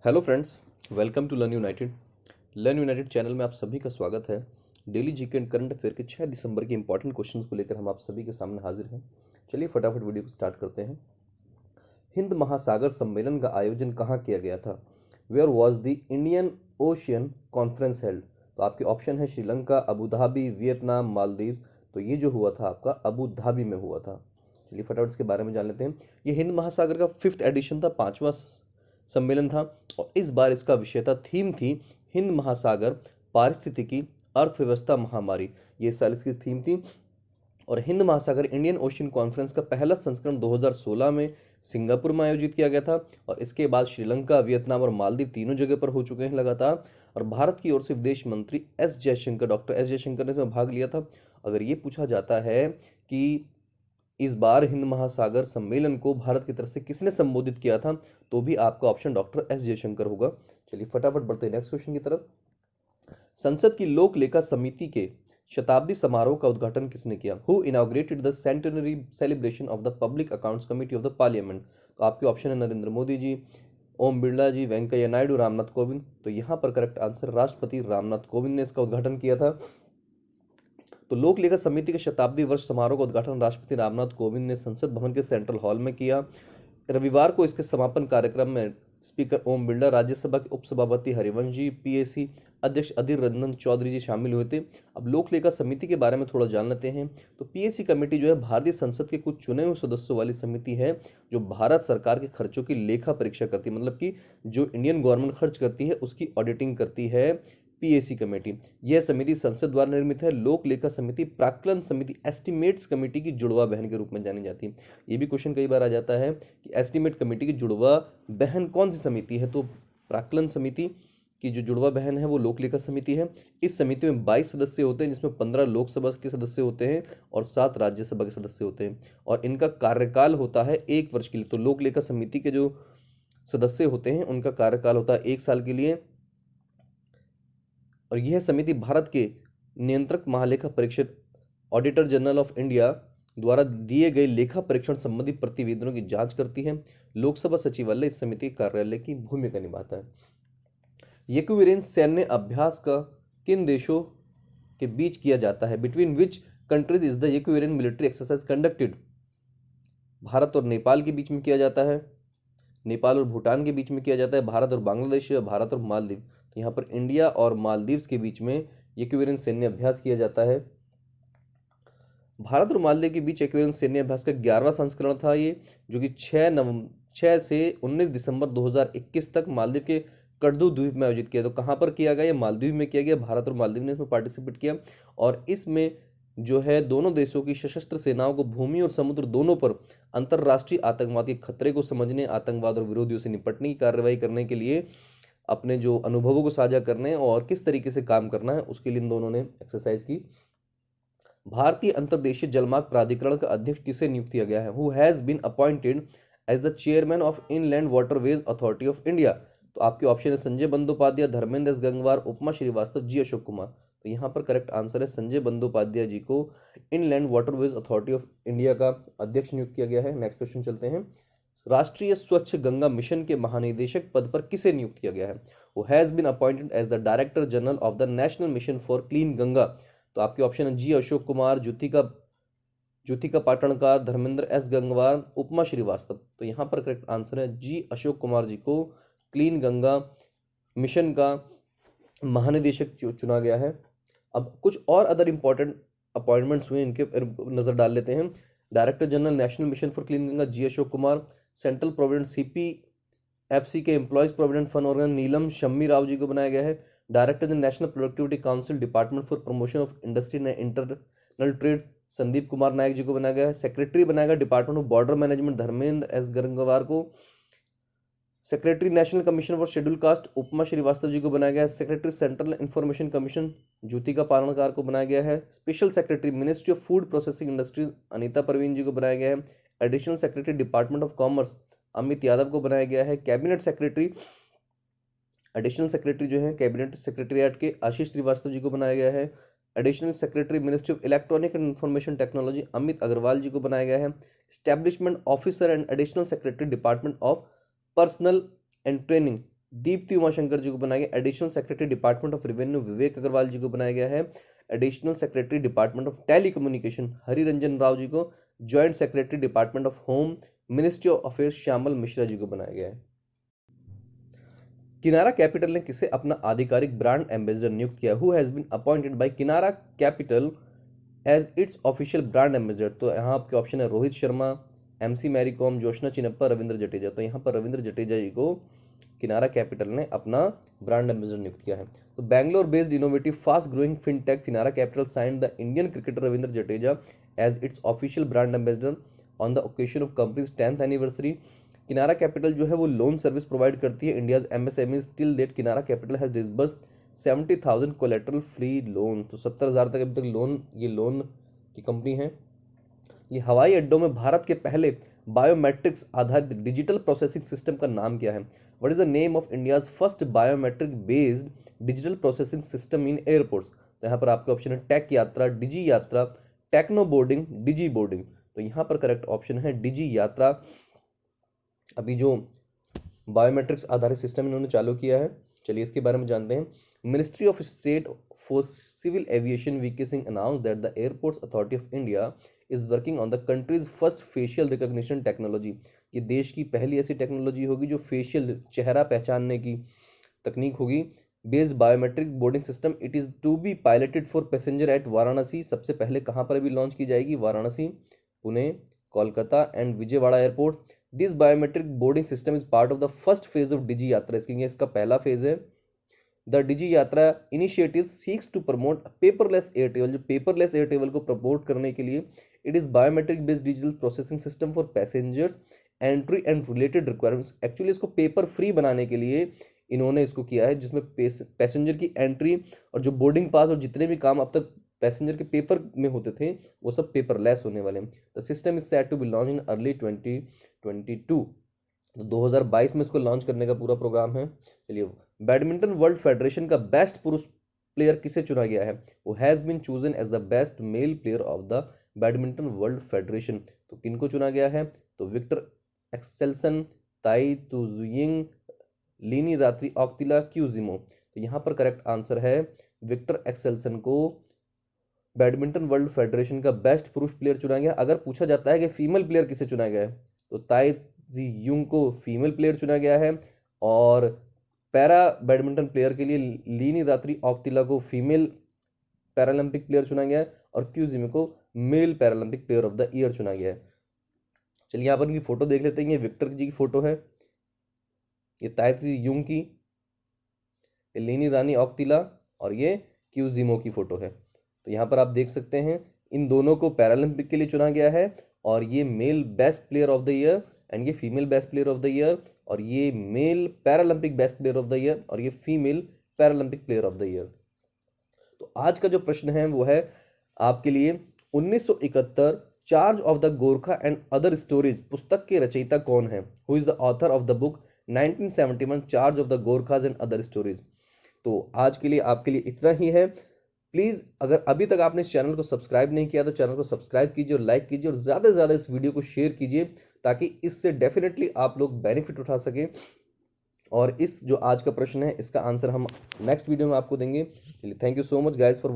Hello friends, welcome to learn united. Learn united channel में आप सभी का स्वागत है। Daily GK and current affair के 6 दिसंबर के इंपॉर्टेंट क्वेश्चंस को लेकर हम आप सभी के सामने हाजिर हैं। चलिए फटाफट वीडियो को स्टार्ट करते हैं। हिंद महासागर सम्मेलन का आयोजन कहाँ किया गया था? Where was the Indian ocean conference held? तो आपके ऑप्शन है Sri Lanka, Abu Dhabi, Vietnam, Maldives. तो ये जो हुआ था आपका अबू धाबी में हुआ था। चलिए फटाफट इसके बारे में जान लेते हैं। ये हिंद महासागर का 5th एडिशन था, 5वां सम्मेलन था। और इस बार इसका विषय था, थीम थी हिंद महासागर, पारिस्थितिकी, अर्थव्यवस्था, महामारी। ये साल इसकी थीम थी। और हिंद महासागर इंडियन ओशियन कॉन्फ्रेंस का पहला संस्करण 2016 में सिंगापुर में आयोजित किया गया था। और इसके बाद श्रीलंका, वियतनाम और मालदीव तीनों जगह पर हो चुके हैं लगातार। और भारत की ओर से विदेश मंत्री डॉक्टर एस जयशंकर ने इसमें भाग लिया था। अगर ये पूछा जाता है कि इस बार हिंद महासागर सम्मेलन को भारत की तरफ से किसने संबोधित किया था, तो भी आपका ऑप्शन डॉक्टर एस जयशंकर होगा। चलिए फटाफट बढ़ते हैं नेक्स्ट क्वेश्चन की तरफ। संसद की लोक लेखा समिति के शताब्दी समारोह का उद्घाटन किसने किया? Who inaugurated the centenary celebration of the public accounts committee of the parliament? तो आपके ऑप्शन है नरेंद्र मोदी जी, ओम बिरला जी, वेंकैया नायडू, रामनाथ कोविंद। तो यहाँ पर करेक्ट आंसर राष्ट्रपति रामनाथ कोविंद ने इसका उद्घाटन किया था। तो लोक लेखा समिति के शताब्दी वर्ष समारोह का उद्घाटन राष्ट्रपति रामनाथ कोविंद ने संसद भवन के सेंट्रल हॉल में किया। रविवार को इसके समापन कार्यक्रम में स्पीकर ओम बिरला, राज्यसभा के उपसभापति हरिवंश जी, पीएसी अध्यक्ष अधीर रंजन चौधरी जी शामिल हुए थे। अब लोक लेखा समिति के बारे में थोड़ा जान लेते हैं। तो पीएसी कमेटी जो है भारतीय संसद के कुछ चुने हुए सदस्यों वाली समिति है, जो भारत सरकार के खर्चों की लेखा परीक्षा करती है, मतलब कि जो इंडियन गवर्नमेंट खर्च करती है उसकी ऑडिटिंग करती है पीएसी कमेटी। यह समिति संसद द्वारा निर्मित है। लोक लेखा समिति प्राक्कलन समिति एस्टिमेट्स कमेटी की जुड़वा बहन के रूप में जानी जाती है। ये भी क्वेश्चन कई बार आ जाता है कि एस्टिमेट कमेटी की जुड़वा बहन कौन सी समिति है? तो प्राक्कलन समिति की जो जुड़वा बहन है वो लोक लेखा समिति है। इस समिति में 22 सदस्य होते हैं, जिसमें 15 लोकसभा के सदस्य होते हैं और 7 राज्यसभा के सदस्य होते हैं। और इनका कार्यकाल होता है 1 वर्ष के लिए। तो लोक लेखा समिति के जो सदस्य होते हैं उनका कार्यकाल होता है 1 साल के लिए। और यह समिति भारत के नियंत्रक महालेखा परीक्षक ऑडिटर जनरल ऑफ इंडिया द्वारा दिए गए लेखा परीक्षण संबंधी प्रतिवेदनों की जांच करती है। लोकसभा सचिवालय इस समिति के कार्यालय की भूमिका निभाता है। एक्विरेंस सैन्य अभ्यास का किन देशों के बीच किया जाता है? Between which countries is the एक्विरेंस मिलिट्री एक्सरसाइज कंडक्टेड? भारत और नेपाल के बीच में किया जाता है, नेपाल और भूटान के बीच में किया जाता है, भारत और बांग्लादेश, या भारत और मालदीव? तो यहाँ पर इंडिया और मालदीव्स के बीच में एक्विरेंस सैन्य अभ्यास किया जाता है। भारत और मालदीव के बीच एक्विरेंस सैन्य अभ्यास का 11वां संस्करण था ये, जो कि 6 से 19 दिसंबर 2021 तक मालदीव के करदू द्वीप में आयोजित किया। तो कहाँ पर किया गया? ये मालदीव में किया गया। भारत और मालदीव ने इसमें पार्टिसिपेट किया। और इसमें जो है दोनों देशों की सशस्त्र सेनाओं को भूमि और समुद्र दोनों पर अंतर्राष्ट्रीय आतंकवाद के खतरे को समझने, आतंकवाद और विरोधियों से निपटने की कार्रवाई करने के लिए, अपने जो अनुभवों को साझा करने और किस तरीके से काम करना है उसके लिए इन दोनों ने एक्सरसाइज की। भारतीय अंतर्देशीय जलमार्ग प्राधिकरण का अध्यक्ष किसे नियुक्त किया गया है? Who has been appointed as the chairman of inland waterways authority of India? तो आपके ऑप्शन है संजय बंदोपाध्याय, धर्मेंद्र एस गंगवार, उपमा श्रीवास्तव, जी अशोक कुमार। तो यहाँ पर करेक्ट आंसर है संजय बंदोपाध्याय जी को inland waterways authority of India का अध्यक्ष नियुक्त किया गया है। नेक्स्ट क्वेश्चन चलते हैं। राष्ट्रीय स्वच्छ गंगा मिशन के महानिदेशक पद पर किसे नियुक्त किया गया है? Who has been appointed as the director general of the national mission for clean Ganga? तो आपके ऑप्शन है जी अशोक कुमार, ज्योतिका पाटणकार, धर्मेंद्र एस गंगवार, उपमा श्रीवास्तव। तो यहाँ पर करेक्ट आंसर है जी अशोक कुमार जी को क्लीन गंगा मिशन का महानिदेशक चुना गया है। अब कुछ और अदर इंपॉर्टेंट अपॉइंटमेंट्स हुए, इनके नजर डाल लेते हैं। Director general national mission for clean Ganga ji Ashok Kumar, central provident CPFC के employees provident fund organisation Neelam Shammi Rao ji को बनाया गया है। Director general national productivity council department for promotion of industry and internal trade Sandeep Kumar Nayak ji को बनाया गया है। सेक्रेटरी बनाया गया department of border management Dharmendra S Gangwar को। Secretary national commission for schedule caste Upma Srivastava जी को बनाया गया है। Secretary central information commission Jyotika Paranakar को बनाया गया है। Special secretary ministry of food processing industries Anita Praveen ji को बनाया गया है। Additional secretary department of commerce Amit Yadav को बनाया गया है। कैबिनेट सेक्रेटरी एडिशनल सेक्रेटरी जो है कैबिनेट सेक्रेटरीट के आशीष श्रीवास्तव जी को बनाया गया है। Additional secretary ministry of electronic and information technology Amit Agarwal ji को बनाया गया है। Establishment officer and additional secretary department of personnel and training Deepti Umashankar ji को बनाया गया additional secretary department of revenue Vivek Agarwal ji को बनाया गया है additional secretary department of telecommunication Hari Ranjan Rao ji को, joint secretary department of home ministry of affairs Shyamal Mishra ji को बनाया गया है। किनारा कैपिटल ने किसे अपना आधिकारिक ब्रांड एम्बेसडर नियुक्त किया? Who has been appointed by Kinara capital as its official brand ambassador? तो यहाँ आपके ऑप्शन है रोहित शर्मा, MC मैरी कॉम, जोशना चिनप्पा, रविंद्र जडेजा। तो यहाँ पर रविंद्र जडेजा जी को किनारा कैपिटल ने अपना ब्रांड एम्बेसडर नियुक्त किया है। तो Bangalore based innovative fast growing fintech Kinara capital signed the Indian cricketer Ravindra Jadeja as its official brand ambassador on the occasion of company's 10th anniversary. Kinara capital जो है वो लोन सर्विस प्रोवाइड करती है India's MSMEs। Till date Kinara capital has disbursed 70,000 collateral free loan. तो 70,000 तक अभी तक loan की कंपनी है। ये हवाई अड्डों में भारत के पहले बायोमेट्रिक्स आधारित डिजिटल प्रोसेसिंग सिस्टम का नाम क्या है? What is the name of India's first biometric based digital processing system in airports? तो यहाँ पर आपके ऑप्शन है टेक यात्रा, डिजी यात्रा, टेक्नो बोर्डिंग, डिजी बोर्डिंग। तो यहाँ पर करेक्ट ऑप्शन है डिजी यात्रा। अभी जो बायोमेट्रिक्स आधारित सिस्टम इन्होंने चालू किया है, चलिए इसके बारे में जानते हैं। Ministry of state for civil aviation VK Singh announce that the airports authority of India is working on the country's first facial recognition technology. ये देश की पहली ऐसी टेक्नोलॉजी होगी जो फेशियल चेहरा पहचानने की तकनीक होगी। Based biometric boarding system it is to be piloted for passenger at Varanasi. सबसे पहले कहाँ पर भी लॉन्च की जाएगी? Varanasi, Pune, Kolkata and Vijayawada airport. This biometric boarding system is part of the first phase of Digi Yatra. इसका पहला फेज है। The Digi Yatra initiative seeks to promote paperless air travel. जो पेपरलेस एयर ट्रेवल को प्रमोट करने के लिए it is biometric based digital processing system for passengers entry and related requirements. Actually इसको पेपर फ्री बनाने के लिए इन्होंने इसको किया है, जिसमें पैसेंजर की एंट्री और जो बोर्डिंग पास और जितने भी काम अब तक पैसेंजर के पेपर में होते थे वो सब पेपरलेस होने वाले हैं। The system is set to be launch in early 2022। तो 2022 में इसको लॉन्च करने का पूरा प्रोग्राम है। चलिए, बैडमिंटन वर्ल्ड फेडरेशन का बेस्ट पुरुष प्लेयर किसे चुना गया है? Who has been chosen as the best male player of the badminton world federation. तो किनको चुना गया है? तो विक्टर एक्सेल्सन, ताई तुजुयिंग, लीनी रात्रि ऑक्तिला, क्यूजिमो। तो यहाँ पर करेक्ट आंसर है विक्टर एक्सेल्सन को बैडमिंटन वर्ल्ड फेडरेशन का बेस्ट पुरुष प्लेयर चुना गया। अगर पूछा जाता है कि फीमेल प्लेयर किसे चुना गया है तो ताई युंग को फीमेल प्लेयर चुना गया है, और पैरा बैडमिंटन प्लेयर के लिए लीनी रात्रि ऑक्तिला को फीमेल पैरालंपिक प्लेयर चुना गया है, और क्यूजिमो को male paralympic player of the year चुना गया है। चलिए यहाँ पर इनकी फोटो देख लेते हैं। ये विक्टर जी की फोटो है, ये ताई युंग की, ये लीनी रानी ऑक्तिला, और ये क्यूजिमो की फोटो है। तो यहाँ पर आप देख सकते हैं इन दोनों को पैरालंपिक के लिए चुना गया है, और ये male best player of the year and ये female best player of the year, और ये male paralympic best player of the year, और ये female paralympic player of the year. तो आज का जो प्रश्न है वो है आपके लिए 1971 charge of the Gorkha and other stories पुस्तक के रचयिता कौन है? Who is the author of the book 1971 charge of the Gorkhas and other stories. तो आज के लिए आपके लिए इतना ही है। प्लीज़ अगर अभी तक आपने इस चैनल को सब्सक्राइब नहीं किया तो चैनल को सब्सक्राइब कीजिए और लाइक कीजिए, और ज़्यादा से ज़्यादा इस वीडियो को शेयर कीजिए ताकि इससे डेफिनेटली आप लोग बेनिफिट उठा सकें। और इस जो आज का प्रश्न है इसका आंसर हम नेक्स्ट वीडियो में आपको देंगे। चलिए, thank you so much guys for